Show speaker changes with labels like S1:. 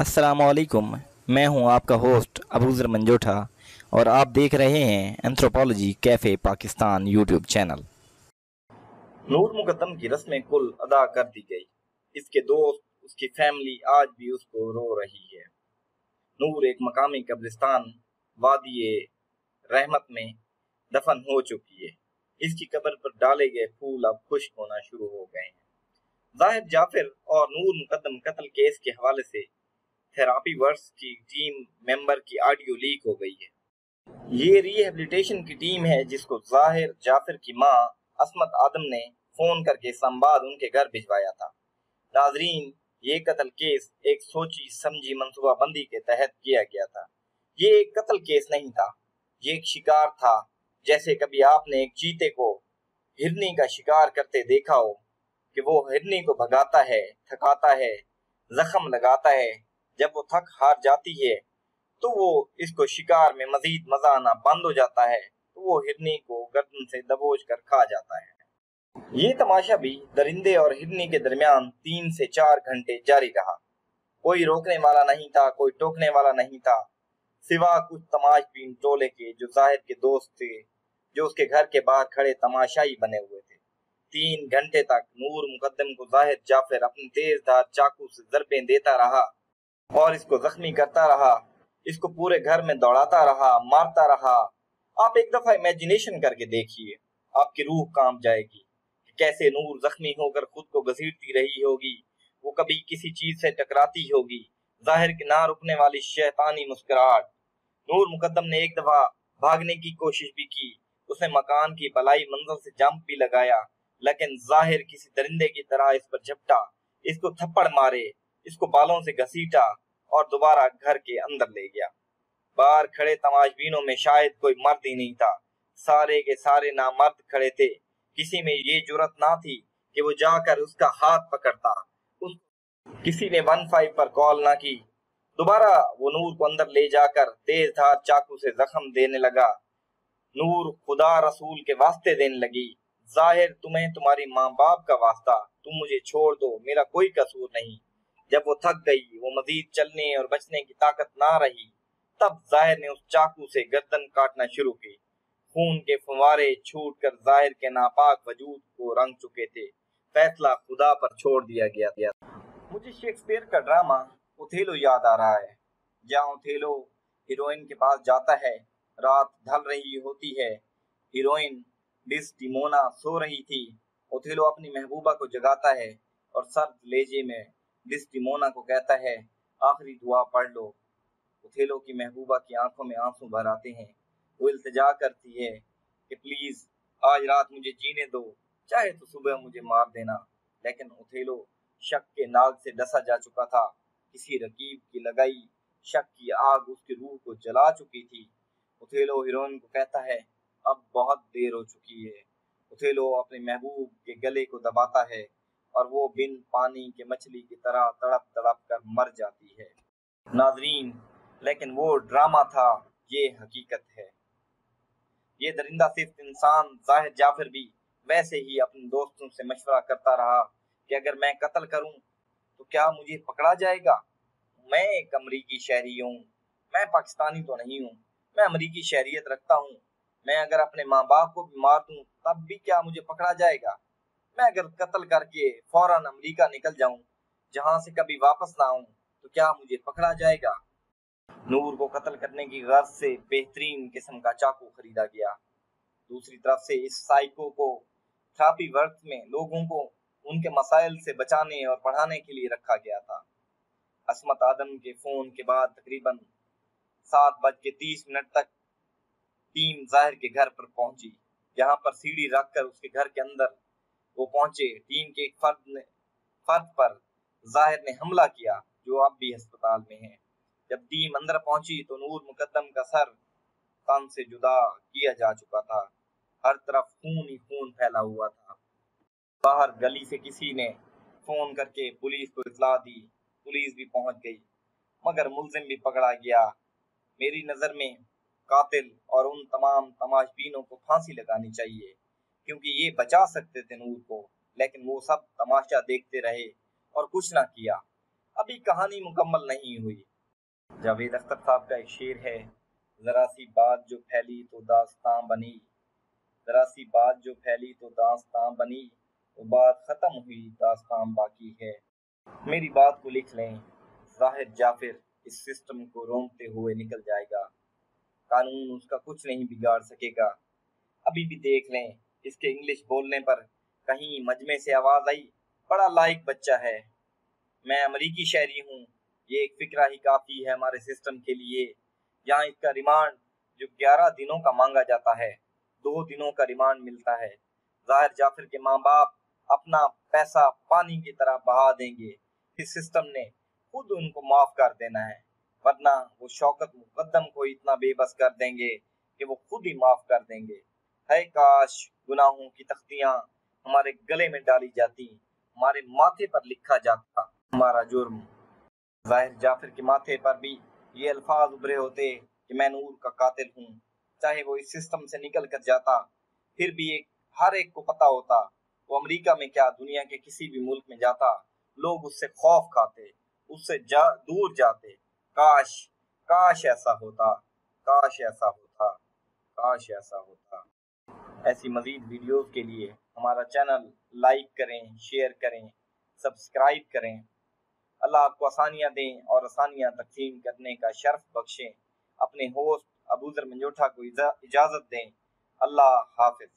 S1: अस्सलाम वालेकुम। मैं हूं आपका होस्ट अबूज़र मंजोठा और आप देख रहे हैं anthropology cafe Pakistan YouTube channel.
S2: Noor Muqaddam की रस्में कुल अदा कर दी गई। इसके दोस्त, उसकी फैमिली आज भी उसको रो रही है। नूर एक मकामी कब्रिस्तान वादी रहमत में दफन हो चुकी है। इसकी कब्र पर डाले गए फूल अब खुश्क होना शुरू हो गए हैं। जाहिद जाफिर और नूर मुकद्दम कत्ल केस के हवाले से थेरापी वर्क्स की टीम मेंबर की ऑडियो लीक हो गई है। ये रिहेबिलिटेशन की टीम है जिसको जाहिर जाफिर की मां असमत आदम ने फोन करके इस्लामाबाद उनके घर भिजवाया था। नाजरीन, ये कत्ल केस एक सोची समझी मंसूबाबंदी के तहत किया गया था। ये एक कत्ल केस नहीं था, ये एक शिकार था। जैसे कभी आपने एक चीते को हिरनी का शिकार करते देखा हो कि वो हिरनी को भगाता है, थकाता है, जख्म लगाता है। जब वो थक हार जाती है तो वो इसको शिकार में मजीद मजा आना बंद हो जाता है, तो वो हिरनी को गर्दन से दबोच कर खा जाता है। ये तमाशा भी दरिंदे और हिरनी के दरमियान 3 से 4 घंटे जारी रहा। कोई रोकने वाला नहीं था, कोई टोकने वाला नहीं था, सिवा कुछ तमाशबीन टोले के जो जाहिद के दोस्त थे, जो उसके घर के बाहर खड़े तमाशाई बने हुए थे। 3 घंटे तक नूर मुकद्दम को जाहिद जाफिर अपनी तेजधार चाकू से ज़रबें देता रहा और इसको जख्मी करता रहा, इसको पूरे घर में दौड़ाता रहा, मारता रहा। आप एक दफा इमेजिनेशन करके देखिए, आपकी रूह कांप जाएगी कि कैसे नूर जख्मी होकर खुद को घसीटती रही होगी। वो कभी किसी चीज से टकराती होगी, जाहिर की ना रुकने वाली शैतानी मुस्कुराहट। नूर मुकद्दम ने एक दफा भागने की कोशिश भी की, उसने मकान की बलाई मंजिल से जंप भी लगाया, लेकिन जाहिर किसी दरिंदे की तरह इस पर झपटा, इसको थप्पड़ मारे, इसको बालों से घसीटा और दोबारा घर के अंदर ले गया। बाहर खड़े तमाशबीनों में शायद कोई मर्द ही नहीं था, सारे के सारे नामर्द खड़े थे। किसी में ये जुर्रत ना थी कि वो जाकर उसका हाथ पकड़ता। उस किसी ने 15 पर कॉल ना की। दोबारा वो नूर को अंदर ले जाकर तेज धार चाकू से जख्म देने लगा। नूर खुदा रसूल के वास्ते देने लगी, जाहिर तुम्हें तुम्हारी माँ बाप का वास्ता, तुम मुझे छोड़ दो, मेरा कोई कसूर नहीं। जब वो थक गई, वो मजीद चलने और बचने की ताकत ना रही, तब जाहिर ने उस चाकू से गर्दन काटना शुरू की। खून के फुवारे छूटकर जाहिर के नापाक वजूद को रंग चुके थे। फैसला खुदा पर छोड़ दिया गया। मुझे शेक्सपियर का ड्रामा ओथेलो याद आ रहा है, जहाँ ओथेलो हीरोइन के पास जाता है। रात ढल रही होती है, हीरोइन डिस्टिमोना सो रही थी। ओथेलो अपनी महबूबा को जगाता है और सर्द लेजे में डिस्टिमोना को कहता है, आखिरी दुआ पढ़ लो। ओथेलो की महबूबा की आंखों में आंसू भर आते हैं। वो इल्तिजा करती है कि प्लीज आज रात मुझे जीने दो, चाहे तो सुबह मुझे मार देना। लेकिन ओथेलो शक के नाग से डसा जा चुका था। किसी रकीब की लगाई शक की आग उसकी रूह को जला चुकी थी। ओथेलो हीरोइन को कहता है, अब बहुत देर हो चुकी है। ओथेलो अपने महबूब के गले को दबाता है और वो बिन पानी के मछली की तरह तड़प तड़प कर मर जाती है। नाजरीन, लेकिन वो ड्रामा था, ये हकीकत है। ये दरिंदा सिर्फ इंसान जाहिद जाफिर भी वैसे ही अपने दोस्तों से मशवरा करता रहा कि अगर मैं कत्ल करूं तो क्या मुझे पकड़ा जाएगा। मैं एक अमरीकी शहरी हूँ, मैं पाकिस्तानी तो नहीं हूँ, मैं अमरीकी शहरियत रखता हूँ। मैं अगर अपने माँ बाप को भी मार दूं तब भी क्या मुझे पकड़ा जाएगा। मैं अगर कत्ल करके फौरन अमेरिका निकल जाऊं, जहां से कभी वापस ना आऊं, तो क्या मुझे पकड़ा जाएगा। नूर को कत्ल करने की गर्ज से बेहतरीन किस्म का चाकू खरीदा गया। दूसरी तरफ से इस साइको को थेरापी वर्क में लोगों को उनके मसाइल से बचाने और पढ़ाने के लिए रखा गया था। असमत आदम के फोन के बाद तकरीबन 7:30 तक टीम जाहिर के घर पर पहुंची, जहां पर सीढ़ी रखकर उसके घर के अंदर वो पहुंचे। टीम के एक फर्द पर जाहिर ने हमला किया, जो अब भी अस्पताल में है। जब टीम अंदर पहुंची तो नूर मुकद्दम का सर तन से जुदा किया जा चुका था। हर तरफ खून ही खून फैला हुआ था। बाहर गली से किसी ने फोन करके पुलिस को इत्तला दी। पुलिस भी पहुंच गई, मगर मुलजिम भी पकड़ा गया। मेरी नजर में कातिल और उन तमाम तमाशबीनों को फांसी लगानी चाहिए, क्योंकि ये बचा सकते थे नूर को, लेकिन वो सब तमाशा देखते रहे और कुछ ना किया। अभी कहानी मुकम्मल नहीं हुई। जावेद अख्तर साहब का एक शेर है, जरा सी बात जो फैली तो दास्तां बनी, जरा सी बात जो फैली तो दास्तां बनी, वो बात खत्म हुई दास्तां बाकी है। मेरी बात को लिख लें, जाहिर जाफिर इस सिस्टम को रोंगते हुए निकल जाएगा, कानून उसका कुछ नहीं बिगाड़ सकेगा। अभी भी देख लें, इसके इंग्लिश बोलने पर कहीं मजमे से आवाज आई, बड़ा लायक बच्चा है, मैं अमरीकी शहरी हूँ, ये एक फिक्रा ही काफी है हमारे सिस्टम के लिए। यहाँ इसका रिमांड जो 11 दिनों का मांगा जाता है, 2 दिनों का रिमांड मिलता है। जाहिर जाफिर के माँ बाप अपना पैसा पानी की तरह बहा देंगे, इस सिस्टम ने खुद उनको माफ कर देना है, वरना वो शौकत मुकद्दम को इतना बेबस कर देंगे कि वो खुद ही माफ कर देंगे। है काश गुनाहों की तख्तियां हमारे गले में डाली जाती, हमारे माथे पर लिखा जाता हमारा जुर्म। जाहिर जाफिर के माथे पर भी ये अल्फाज उभरे होते कि मैं नूर का कातिल हूँ। चाहे वो इस सिस्टम से निकल कर जाता, फिर भी हर एक को पता होता, वो अमेरिका में क्या दुनिया के किसी भी मुल्क में जाता, लोग उससे खौफ खाते, उससे दूर जाते। काश काश ऐसा होता, काश ऐसा होता, काश ऐसा होता। ऐसी मजीद वीडियोस के लिए हमारा चैनल लाइक करें, शेयर करें, सब्सक्राइब करें। अल्लाह आपको आसानियाँ दें और आसानियाँ तकसीम करने का शर्फ बख्शें। अपने होस्ट अबूजर मंजोठा को इजाज़त दें। अल्लाह हाफिज।